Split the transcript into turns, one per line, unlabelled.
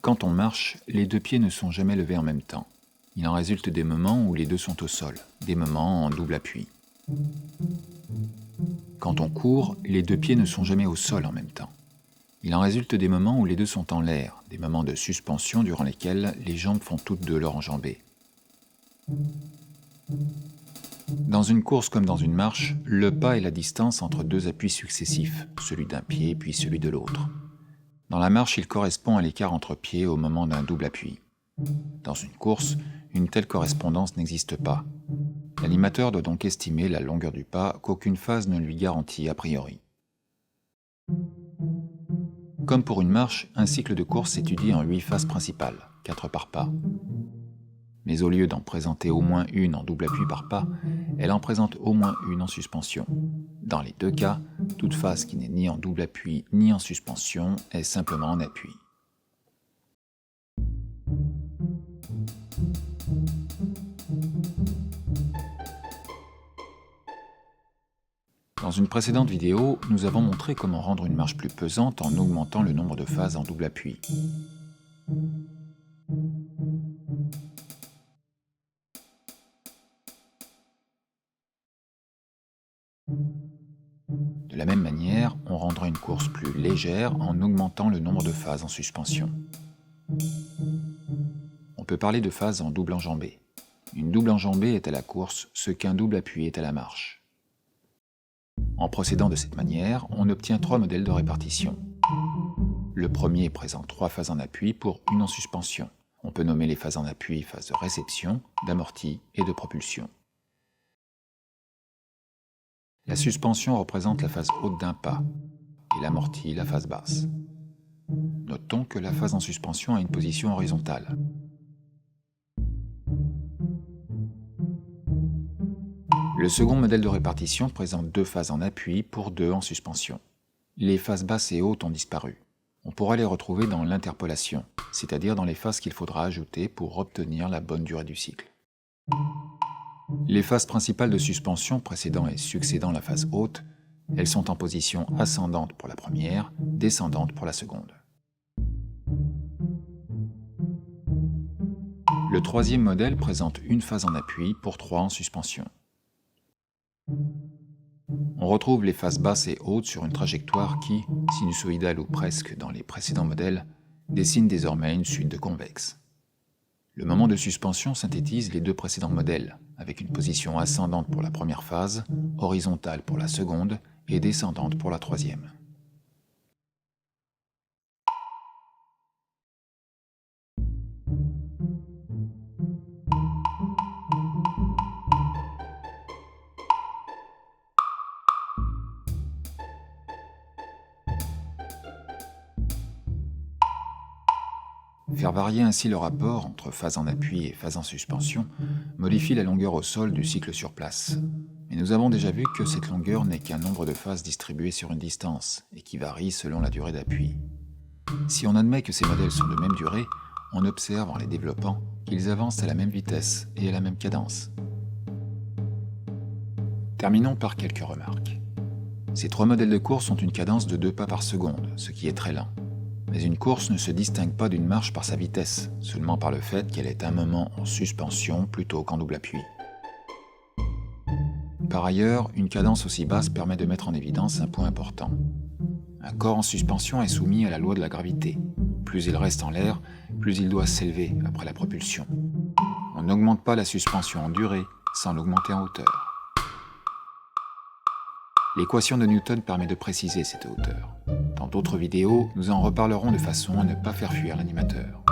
Quand on marche, les deux pieds ne sont jamais levés en même temps. Il en résulte des moments où les deux sont au sol, des moments en double appui. Quand on court, les deux pieds ne sont jamais au sol en même temps. Il en résulte des moments où les deux sont en l'air, des moments de suspension durant lesquels les jambes font toutes deux leur enjambée. Dans une course comme dans une marche, le pas est la distance entre deux appuis successifs, celui d'un pied puis celui de l'autre. Dans la marche, il correspond à l'écart entre pieds au moment d'un double appui. Dans une course, une telle correspondance n'existe pas. L'animateur doit donc estimer la longueur du pas qu'aucune phase ne lui garantit a priori. Comme pour une marche, un cycle de course s'étudie en 8 phases principales, 4 par pas. Mais au lieu d'en présenter au moins une en double appui par pas, elle en présente au moins une en suspension. Dans les deux cas, toute phase qui n'est ni en double appui ni en suspension est simplement en appui. Dans une précédente vidéo, nous avons montré comment rendre une marche plus pesante en augmentant le nombre de phases en double appui. De la même manière, on rendra une course plus légère en augmentant le nombre de phases en suspension. On peut parler de phases en double enjambée. Une double enjambée est à la course ce qu'un double appui est à la marche. En procédant de cette manière, on obtient 3 modèles de répartition. Le premier présente 3 phases en appui pour une en suspension. On peut nommer les phases en appui phases de réception, d'amorti et de propulsion. La suspension représente la phase haute d'un pas et l'amorti la phase basse. Notons que la phase en suspension a une position horizontale. Le second modèle de répartition présente 2 phases en appui pour 2 en suspension. Les phases basses et hautes ont disparu. On pourra les retrouver dans l'interpolation, c'est-à-dire dans les phases qu'il faudra ajouter pour obtenir la bonne durée du cycle. Les phases principales de suspension précédant et succédant la phase haute, elles sont en position ascendante pour la première, descendante pour la seconde. Le troisième modèle présente une phase en appui pour 3 en suspension. On retrouve les phases basses et hautes sur une trajectoire qui, sinusoïdale ou presque dans les précédents modèles, dessine désormais une suite de convexes. Le moment de suspension synthétise les 2 précédents modèles, avec une position ascendante pour la première phase, horizontale pour la seconde et descendante pour la troisième. Faire varier ainsi le rapport entre phase en appui et phase en suspension modifie la longueur au sol du cycle sur place. Mais nous avons déjà vu que cette longueur n'est qu'un nombre de phases distribuées sur une distance et qui varie selon la durée d'appui. Si on admet que ces modèles sont de même durée, on observe en les développant qu'ils avancent à la même vitesse et à la même cadence. Terminons par quelques remarques. Ces 3 modèles de course ont une cadence de 2 pas par seconde, ce qui est très lent. Mais une course ne se distingue pas d'une marche par sa vitesse, seulement par le fait qu'elle est un moment en suspension plutôt qu'en double appui. Par ailleurs, une cadence aussi basse permet de mettre en évidence un point important. Un corps en suspension est soumis à la loi de la gravité. Plus il reste en l'air, plus il doit s'élever après la propulsion. On n'augmente pas la suspension en durée sans l'augmenter en hauteur. L'équation de Newton permet de préciser cette hauteur. Dans d'autres vidéos, nous en reparlerons de façon à ne pas faire fuir l'animateur.